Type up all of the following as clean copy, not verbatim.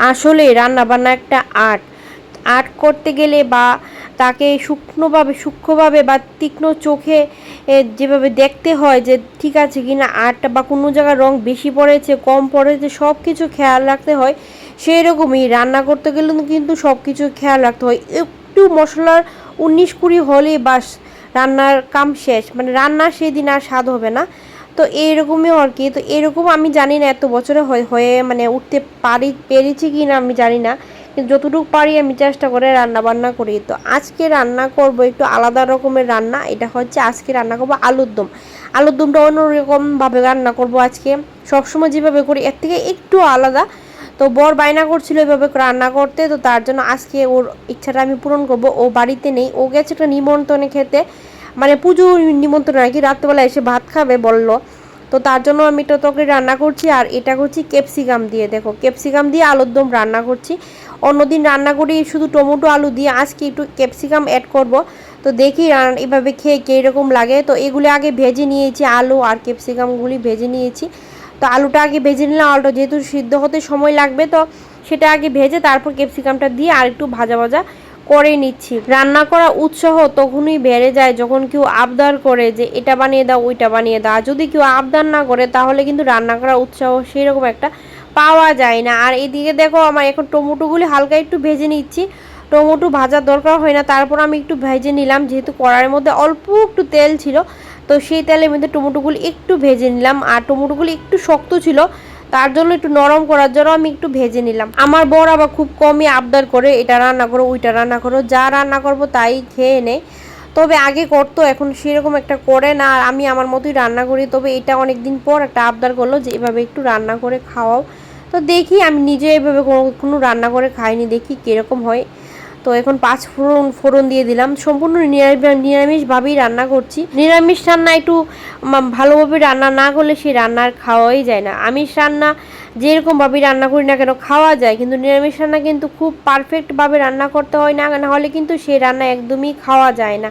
আসলে রান্নাবান্না একটা আর্ট। আর্ট করতে গেলে বা তাকে সূক্ষ্মভাবে বা তীক্ষ্ণ চোখে যেভাবে দেখতে হয় যে ঠিক আছে কি না আর্টটা, বা কোনো জায়গায় রং বেশি পড়েছে কম পড়েছে সব কিছু খেয়াল রাখতে হয়। সেই রকমই রান্না করতে গেলে কিন্তু সব কিছু খেয়াল রাখতে হয়। একটু মশলার 19-20 হলেই বাস, রান্নার কাম শেষ, মানে রান্না সেদিন আর স্বাদ হবে না। তো এইরকমই আর কি। তো এরকম আমি জানি না এত বছরে হয়ে মানে উঠতে পেরেছি কি না আমি জানি না, কিন্তু যতটুকু পারি আমি চেষ্টা করে রান্না বান্না করি। তো আজকে রান্না করব একটু আলাদা রকমের রান্না। এটা হচ্ছে আজকে রান্না করব আলুর দম। আলুর দমটা অন্যরকমভাবে রান্না করব আজকে। সবসময় যেভাবে করি এর থেকে একটু আলাদা। তো বর বায়না করছিল এভাবে রান্না করতে, তো তার জন্য আজকে ওর ইচ্ছাটা আমি পূরণ করব। ও বাড়িতে নেই, ও গেছে একটা নিমন্ত্রণে খেতে, মানে পুজোর নিমন্ত্রণ আর কি, রাত্রেবেলা এসে ভাত খাবে বলল। তো তার জন্য আমি একটা তরকারি রান্না করছি, আর এটা করছি ক্যাপসিকাম দিয়ে। দেখো ক্যাপসিকাম দিয়ে আলুর দম রান্না করছি। অন্যদিন রান্না করি শুধু টমেটো আলু দিয়ে, আজকে একটু ক্যাপসিকাম অ্যাড করব। তো দেখি এভাবে খেয়ে কীরকম লাগে। তো এগুলি আগে ভেজে নিয়েছি, আলু আর ক্যাপসিকামগুলি ভেজে নিয়েছি। তো আলুটা আগে ভেজে নিলাম, আলুটা যেহেতু সিদ্ধ হতে সময় লাগবে, তো সেটা আগে ভেজে তারপর ক্যাপসিকামটা দিয়ে আর একটু ভাজা ভাজা করে নিচ্ছি। রান্না করা উৎসাহ তখনই বেড়ে যায় যখন কেউ আবদার করে যে এটা বানিয়ে দাও ওইটা বানিয়ে দাও। যদি কেউ আবদার না করে তাহলে কিন্তু রান্না করা উৎসাহ সেরকম একটা পাওয়া যায় না। আর এদিকে দেখো আমার এখন টমেটোগুলি হালকা একটু ভেজে নিচ্ছি। টমেটো ভাজার দরকার হয় না, তারপর আমি একটু ভেজে নিলাম, যেহেতু কড়াইয়ের মধ্যে অল্প একটু তেল ছিল, তো সেই তেলের মধ্যে টমেটোগুলি একটু ভেজে নিলাম। আর টমেটোগুলি একটু শক্ত ছিল, তার জন্য একটু নরম করার জন্য আমি একটু ভেজে নিলাম। আমার বর আবার খুব কমই আবদার করে এটা রান্না করো ওইটা রান্না করো, যা রান্না করবো তাই খেয়ে নেয়। তবে আগে করতো, এখন সেরকম একটা করে না, আর আমি আমার মতোই রান্না করি। তবে এটা অনেক দিন পর একটা আবদার করলো যে এভাবে একটু রান্না করে খাওয়াও। তো দেখি, আমি নিজে এভাবে কোনো রান্না করে খাইনি, দেখি কীরকম হয়। তো এখন 5 ফোড়ন দিয়ে দিলাম। সম্পূর্ণ নিরামিষভাবেই রান্না করছি। নিরামিষ রান্না একটু ভালোভাবে রান্না না করলে সেই রান্নার খাওয়াই যায় না। আমিষ রান্না যেরকমভাবেই রান্না করি না কেন খাওয়া যায়, কিন্তু নিরামিষ রান্না কিন্তু খুব পারফেক্টভাবে রান্না করতে হয়, না হলে কিন্তু সেই রান্না একদমই খাওয়া যায় না।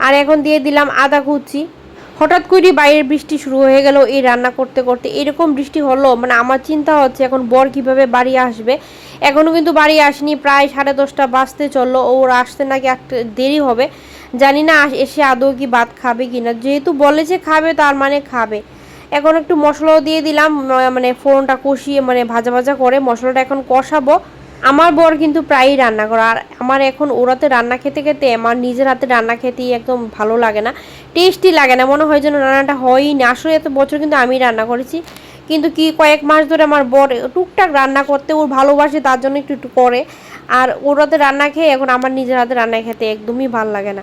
আর এখন দিয়ে দিলাম আদা কুচি। হঠাৎ করেই বাইরের বৃষ্টি শুরু হয়ে গেল এই রান্না করতে করতে। এরকম বৃষ্টি হলো, মানে আমার চিন্তা হচ্ছে এখন বর কিভাবে বাড়ি আসবে। এখনও কিন্তু বাড়ি আসেনি, প্রায় 10:30 বাজতে চললো। ওর আসতে নাকি দেরি হবে, জানি না এসে আদৌ কি ভাত খাবে কি না। যেহেতু বলেছে খাবে তার মানে খাবে। এখন একটু মশলাও দিয়ে দিলাম, মানে ফোড়নটা কষিয়ে মানে ভাজা ভাজা করে মশলাটা এখন কষাবো। আমার বর কিন্তু প্রায়ই রান্না করে, আর আমার এখন ওরাতে রান্না খেতে খেতে আমার নিজের হাতে রান্না খেতেই একদম ভালো লাগে না, টেস্টি লাগে না, মনে হয় যেন রান্নাটা হয়ই না। আসলে এত বছর কিন্তু আমি রান্না করেছি, কিন্তু কি কয়েক মাস ধরে আমার বর টুকটাক রান্না করতে ওর ভালোবাসে, তার জন্য একটু একটু করে। আর ওরাতে রান্না খেয়ে এখন আমার নিজের হাতে রান্না খেতে একদমই ভালো লাগে না।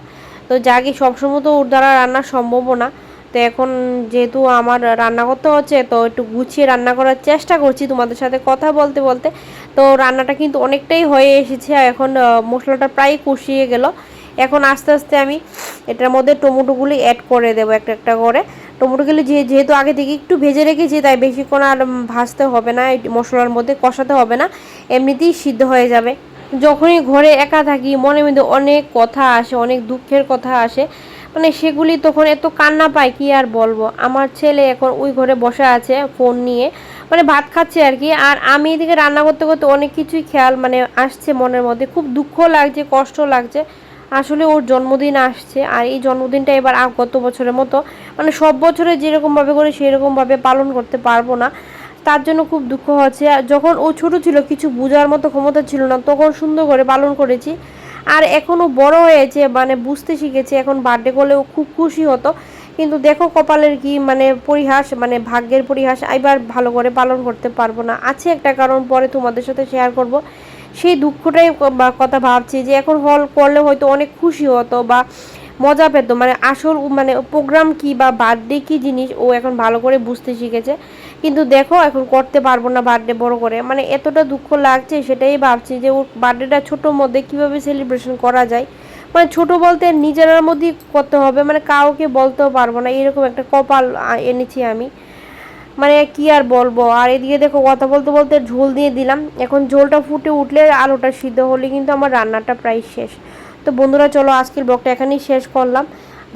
তো যাকে সবসময় তো ওর দ্বারা রান্না সম্ভবও না। তো এখন যেহেতু আমার রান্না করতে হচ্ছে, তো একটু গুছিয়ে রান্না করার চেষ্টা করছি তোমাদের সাথে কথা বলতে বলতে। তো রান্নাটা কিন্তু অনেকটাই হয়ে এসেছে, এখন মশলাটা প্রায় কষিয়ে গেল। এখন আস্তে আস্তে আমি এটার মধ্যে টমেটোগুলি অ্যাড করে দেবো একটা একটা করে। টমেটোগুলি যেহেতু আগে থেকে একটু ভেজে রেখেছি, তাই বেশিক্ষণ আর ভাজতে হবে না, এই মশলার মধ্যে কষাতে হবে না, এমনিতেই সিদ্ধ হয়ে যাবে। যখনই ঘরে একা থাকি মনের মধ্যে অনেক কথা আসে, অনেক দুঃখের কথা আসে, মানে সেগুলি তখন এত কান্না পায় কি আর বলবো। আমার ছেলে এখন ওই ঘরে বসে আছে ফোন নিয়ে, মানে ভাত খাচ্ছে আর কি, আর আমি এদিকে রান্না করতে করতে অনেক কিছুই খেয়াল মানে আসছে মনের মধ্যে, খুব দুঃখ লাগছে, কষ্ট লাগছে। আসলে ওর জন্মদিন আসছে, আর এই জন্মদিনটা এবার গত বছরের মতো মানে সব বছরে যেরকমভাবে করে সেরকমভাবে পালন করতে পারবো না, তার জন্য খুব দুঃখ হচ্ছে। যখন ও ছোট ছিল কিছু বোঝার মতো ক্ষমতা ছিল না, তখন সুন্দর করে পালন করেছি। আর এখনও বড় হয়েছে, মানে বুঝতে শিখেছে, এখন বার্থডে করলেও খুব খুশি হতো। কিন্তু দেখো কপালের কি মানে পরিহাস, মানে ভাগ্যের পরিহাস, এবার ভালো করে পালন করতে পারবো না। আছে একটা কারণ, পরে তোমাদের সাথে শেয়ার করব। সেই দুঃখটাই কথা ভাবছি যে এখন হল করলে হয়তো অনেক খুশি হতো বা মজা পেত, মানে আসল মানে প্রোগ্রাম কি বা বার্থডে কি জিনিস ও এখন ভালো করে বুঝতে শিখেছে। কিন্তু দেখো এখন করতে পারবো না বার্থডে বড় করে, মানে এতটা দুঃখ লাগছে, সেটাই ভাবছি যে ওর বার্থডেটা ছোটোর মধ্যে কীভাবে সেলিব্রেশন করা যায়। মানে ছোটো বলতে নিজের মধ্যেই করতে হবে, মানে কাউকে বলতেও পারবো না, এরকম একটা কপাল এনেছি আমি, মানে কি আর বলবো। আর এদিকে দেখো কথা বলতে বলতে ঝোল দিয়ে দিলাম। এখন ঝোলটা ফুটে উঠলে আলুটা সিদ্ধ হলে কিন্তু আমার রান্নাটা প্রায় শেষ। তো বন্ধুরা চলো আজকের ব্লগটা এখানেই শেষ করলাম।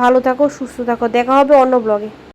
ভালো থাকো, সুস্থ থাকো, দেখা হবে অন্য ব্লগে।